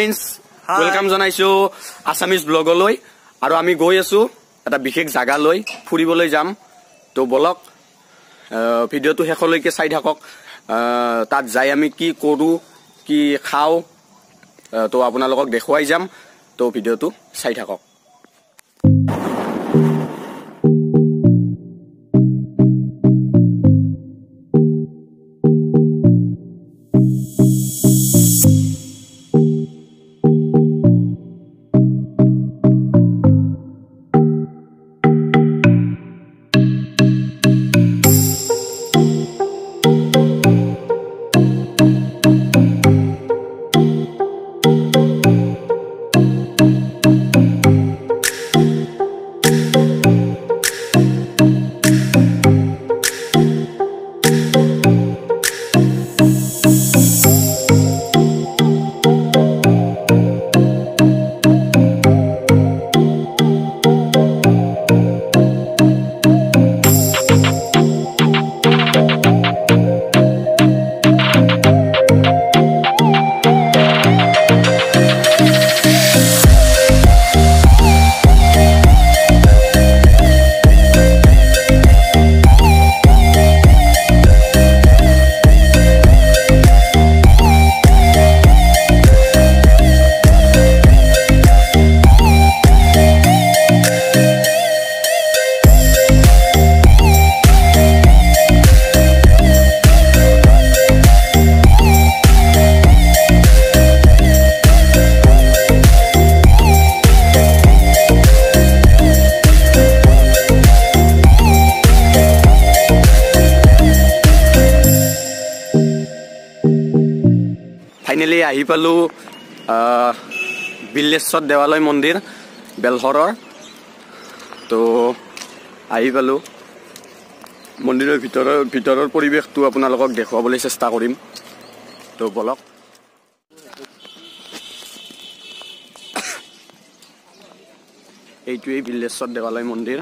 friends welcome জনাইছো Assamese ব্লগলৈ আৰু আমি গৈ আছো এটা বিশেষ জাগালৈ ফুৰিবলৈ যাম তো বলক ভিডিওটো শেষলৈকে চাই থাকক তাত যাই আমি কি কৰো কি খাও তো আপোনালোকক দেখুৱাই যাম তো ভিডিওটো চাই থাকক ফাইনালি আহি পালো বিল্লেশ্বৰ দেৱালয় মন্দিৰ বেলহৰৰ তো আহি পালো মন্দিৰৰ ভিতৰৰ পৰিৱেশটো আপোনালোকক দেখুৱাবলৈ চেষ্টা কৰিম তো বলক এইটোৱেই বিল্লেশ্বৰ দেৱালয় মন্দিৰ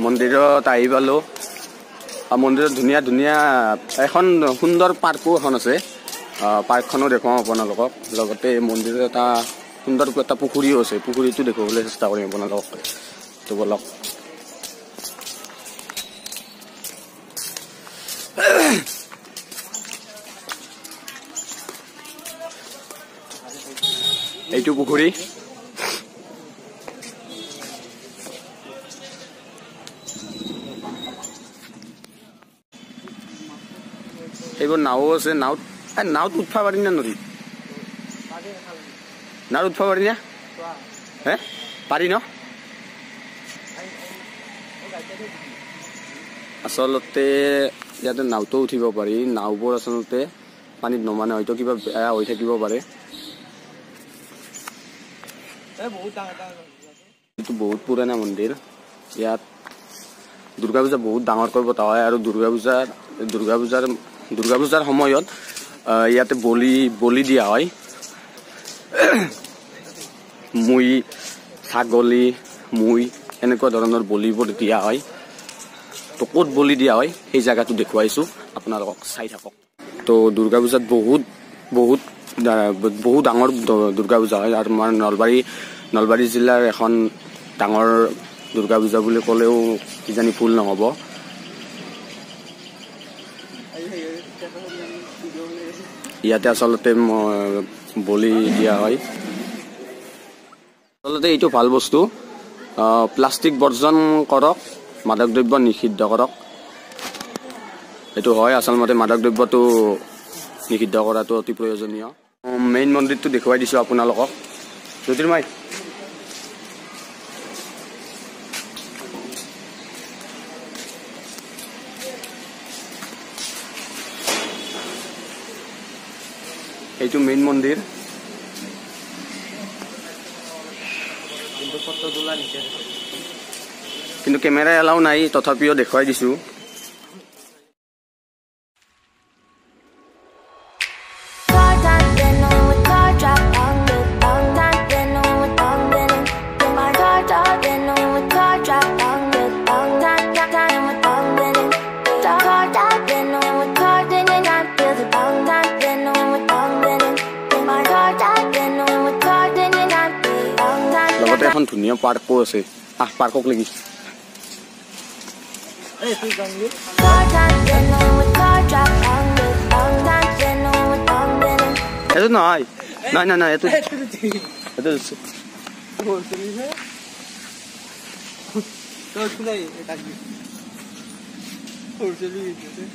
মন্দিৰত আহি পালো মন্দিৰত ধুনীয়া ধুনীয়া এখন সুন্দৰ পাৰ্কো এখন আছে পাৰ্কখনো দেখুৱাম আপোনালোকক লগতে মন্দিৰত এটা সুন্দৰ এটা পুখুৰীও আছে পুখুৰীটো দেখুৱাবলৈ চেষ্টা কৰিম আপোনালোকক তো বলক এইটো পুখুৰী এইবোৰ নাও আছে নাওত উঠবা পাৰি না নদী নাওত উঠবা পাৰি না হে পাৰি ন আচলতে ইয়াতে নাওতো উঠিব পাৰি নাওবোৰ আচলতে পানীত নমানে হয়তো কিবা বেয়া হৈ থাকিব পাৰে এইটো বহুত পুৰণা মন্দিৰ ইয়াত দুৰ্গা পূজা বহুত ডাঙৰকৈ পতা হয় আৰু দুৰ্গা পূজাৰ সময়ত ইয়াতে বলি দিয়া হয় মুই ছাগলী মুই এনেকুৱা ধৰণৰ বলিবোৰ দিয়া হয় তো ক'ত বলি দিয়া হয় সেই জায়গাটো দেখুৱাইছো আপোনালোকক চাই থাকক তো দুৰ্গা পূজাত বহুত ডাঙৰ দুৰ্গা পূজা হয় আৰু আমাৰ নলবাৰী জিলাৰ এখন ডাঙৰ দুৰ্গা পূজা বুলি ক'লেও কিজানি ভুল নহ'ব ইয়াতে আচলতে বলি দিয়া হয় আচলতে এইটো ভাল বস্তু প্লাষ্টিক বৰ্জন কৰক মাদক দ্ৰব্য নিষিদ্ধ কৰক এইটো হয় আচলতে মাদক দ্ৰব্যটো নিষিদ্ধ কৰাটো অতি প্ৰয়োজনীয় মেইন মন্দিৰটো দেখুৱাই দিছো আপোনালোকক জ্যোতিৰ্ময় এইটো মেইন মন্দিৰ কিন্তু কেমেৰা এলাও নাই তথাপিও দেখুৱাই দিছো ধুনীয়া পাৰ্কো আছে পাৰ্কক লাগি এইটো নহয় নাই এইটো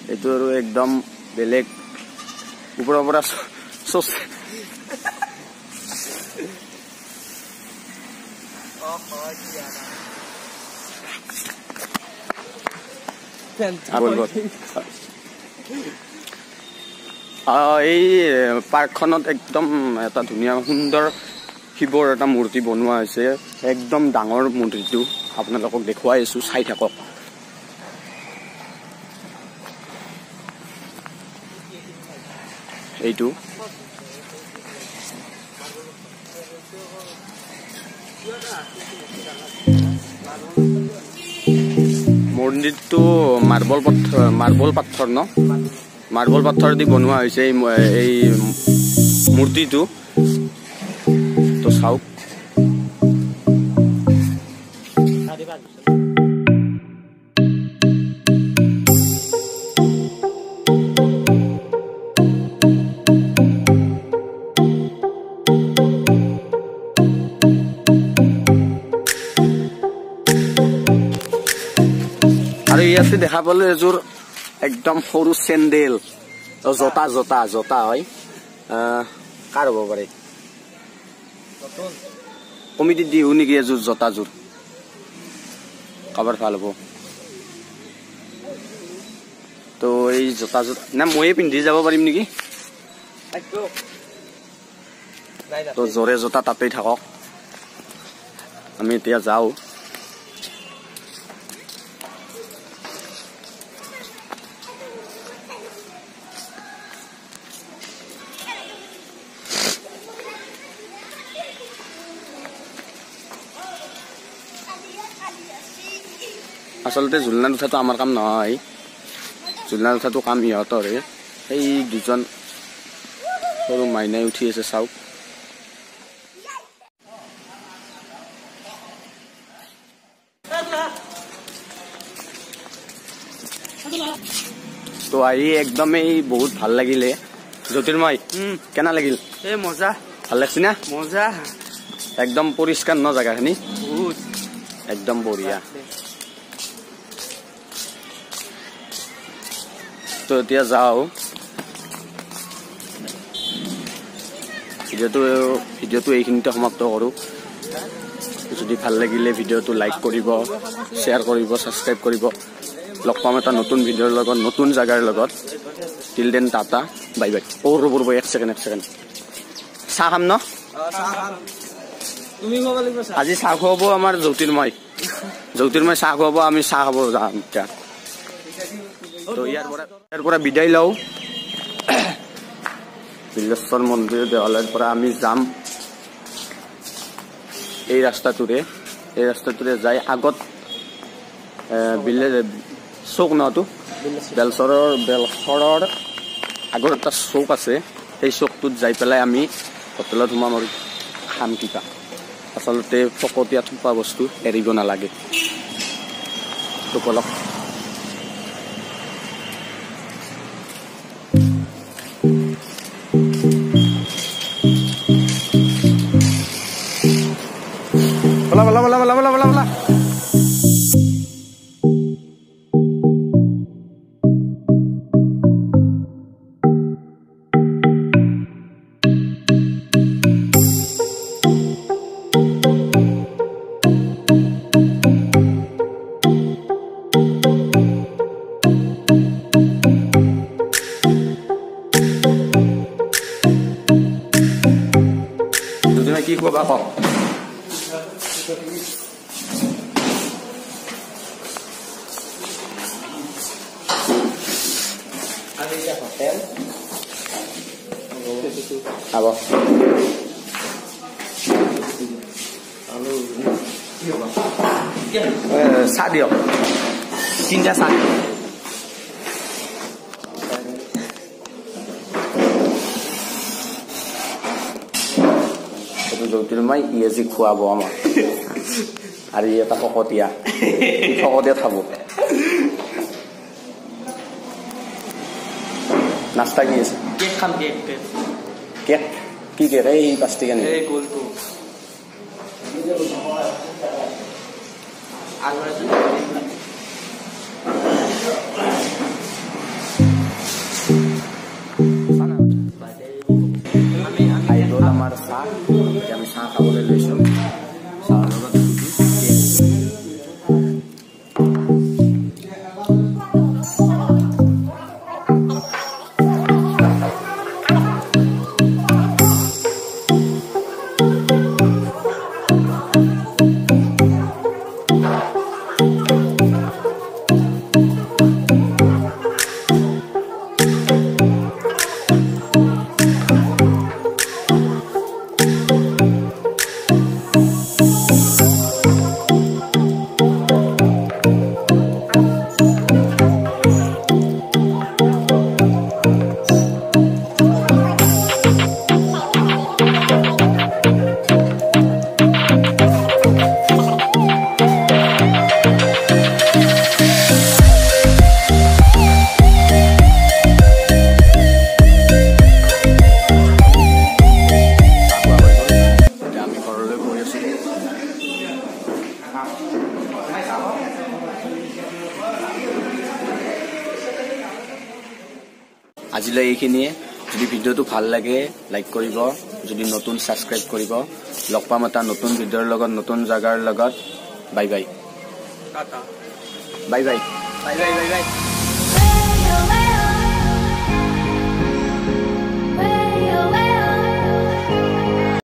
এইটো আৰু একদম বেলেগ ওপৰৰ পৰা এই পাৰ্কখনত একদম এটা ধুনীয়া সুন্দৰ শিৱৰ এটা মূৰ্তি বনোৱা হৈছে একদম ডাঙৰ মূৰ্তিটো আপোনালোকক দেখুৱাই আছো চাই থাকক এইটো মন্দিৰটো মাৰ্বল পাথৰ ন মাৰ্বল পাথৰ দি বনোৱা হৈছে এই মূৰ্তিটো তো চাওক আৰু ইয়াতে দেখা পালো এযোৰ একদম সৰু চেণ্ডেল জোতা হয় কাৰ হ'ব পাৰে কমিটিত দিও নেকি এযোৰ জোতাযোৰ কাবাৰ ভাল হ'ব তো এই জোতাযোৰ না ময়ে পিন্ধি যাব পাৰিম নেকি তো জোৰে জোতা তাতেই থাকক আমি এতিয়া যাওঁ আচলতে ঝুলনাত উঠাটো আমাৰ কাম নহয় ঝুলনাত উঠাটো কাম ইহঁতৰে সেই দুজন সৰু মাইনাই উঠি আছে চাওক তো আহি একদমেই বহুত ভাল লাগিলে জ্যোতিৰ্ময় কেনা লাগিল মজা ভাল লাগছি না মজা একদম পৰিষ্কাৰ ন জাগাখিনি বহুত একদম বঢ়িয়া তো এতিয়া যাও ভিডিঅ'টো এইখিনিতে সমাপ্ত কৰো যদি ভাল লাগিলে ভিডিঅ'টো লাইক কৰিব শ্বেয়াৰ কৰিব সাবস্ক্ৰাইব কৰিব লগ পাম এটা নতুন ভিডিঅ'ৰ লগত নতুন জাগাৰ লগত till then tata bye bye ৰ'ব এক ছেকেণ্ড চাহ খাম ন আজি চাহ খুৱাব আমাৰ জ্যোতিৰ্ময় চাহ খুৱাব আমি চাহ খাব যাম এতিয়া তো ইয়াৰ পৰা বিদায় লওঁ বিল্লেশ্বৰ মন্দিৰ দেৱালয়ৰ পৰা আমি যাম এই ৰাস্তাটোৰে যাই আগত চৌক নটো বেলচৰৰ আগত এটা চৌক আছে সেই চৌকটোত যাই পেলাই আমি হোটেলত সোমাম আৰু খাম কিবা আচলতে ফকতীয়া থোপা বস্তু এৰিব নালাগে তো বলক বলা কি ক'বা কওক hotel apa sah dia cinta sah itu Jyotirmoy ইয়ে যি খুৱাব আমাক আৰু এটা ফকতীয়া খাব নাস্তা কি আছে কেক খাম কেক কেক কি কেক এই প্লাষ্টিক আনি এই গোলটো আলমাৰিটো আইডল আমাৰ চাহ আমি চাহ খাবলৈ লৈছোঁ চাহৰ লগত আজিলৈ এইখিনিয়ে যদি ভিডিঅ'টো ভাল লাগে লাইক কৰিব যদি নতুন সাবস্ক্ৰাইব কৰিব লগ পাম এটা নতুন ভিডিঅ'ৰ লগত নতুন জাগাৰ লগত bye bye tata bye bye bye bye bye bye